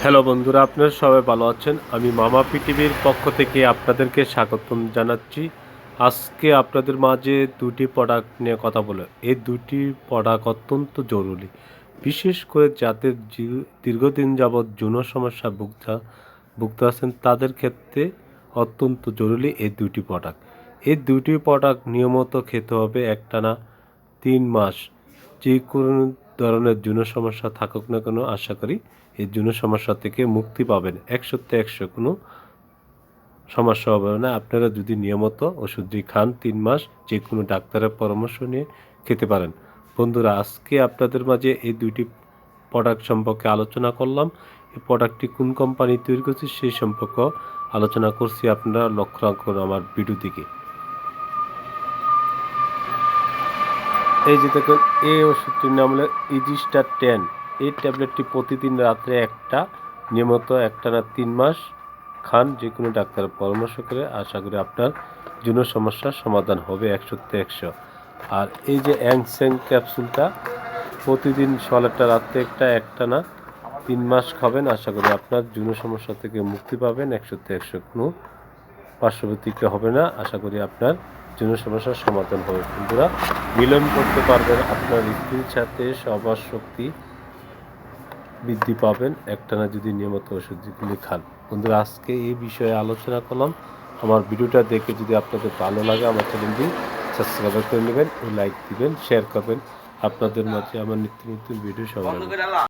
Hello বন্ধুরা, আপনারা সবাই ভালো আছেন। আমি মামা পৃথিবীর পক্ষ থেকে আপনাদেরকে স্বাগতম জানাচ্ছি। আজকে আপনাদের মাঝে দুটি প্রোডাক্ট নিয়ে কথা বলে। এই দুটি প্রোডাক্ট অত্যন্ত জরুরি, বিশেষ করে যাদের দীর্ঘদিন যাবৎ যৌন সমস্যা ভুগতে আছেন তাদের ক্ষেত্রে অত্যন্ত জরুরি এই দুটি প্রোডাক্ট। এই দুটি প্রোডাক্ট নিয়মিত খেতে হবে একটানা 3 মাস। যে কোনো ধরনের যৌন সমস্যা থাকুক না কেন, আশা করি এই যৌন সমস্যা থেকে মুক্তি পাবেন। 100তে 100 কোনো সমস্যা হবে না আপনারা যদি নিয়মিত ওষুধটি খান। 3 মাস যে কোনো ডাক্তারের পরামর্শ নিয়ে খেতে পারেন। বন্ধুরা, আজকে আপনাদের মাঝে এই দুইটি প্রোডাক্ট সম্পর্কে আলোচনা করলাম। এই প্রোডাক্টটি কোন কোম্পানি তৈরি করছে সেই সম্পর্কে আলোচনা করছি। আপনারা লক্ষ্য রাখুন আমার ভিডিও দিকে। এই যে দেখুন, এই ওষুধটির নাম হলো ইজিস্টার 10। এই ট্যাবলেটটি প্রতিদিন রাত্রে একটা, নিয়মিত একটানা 3 মাস খান যে কোনো ডাক্তারের পরামর্শ করে। আশা করি আপনার যৌন সমস্যার সমাধান হবে 100তে 100। আর এই যে অ্যাংসেং ক্যাপসুলটা প্রতিদিন সকালটা রাত্রে একটা, একটানা 3 মাস খাবেন। আশা করি আপনার যৌন সমস্যা থেকে মুক্তি পাবেন। 100তে 100 কোনো পার্শ্ব প্রতিক্রিয়া হবে না। আশা করি আপনার যৌন সমস্যার সমাধান হবে। বন্ধুরা, মিলন করতে পারবেন, আপনার স্ত্রীর সাথে সবার শক্তি বৃদ্ধি পাবেন একটানা যদি নিয়মিত ওষুধগুলি খান। বন্ধুরা, আজকে এই বিষয়ে আলোচনা করলাম। আমার ভিডিওটা দেখে যদি আপনাদের ভালো লাগে আমার চ্যানেলটি সাবস্ক্রাইব করে নেবেন ও লাইক দিবেন, শেয়ার করবেন। আপনাদের মাঝে আমার নিত্য নতুন ভিডিও সবার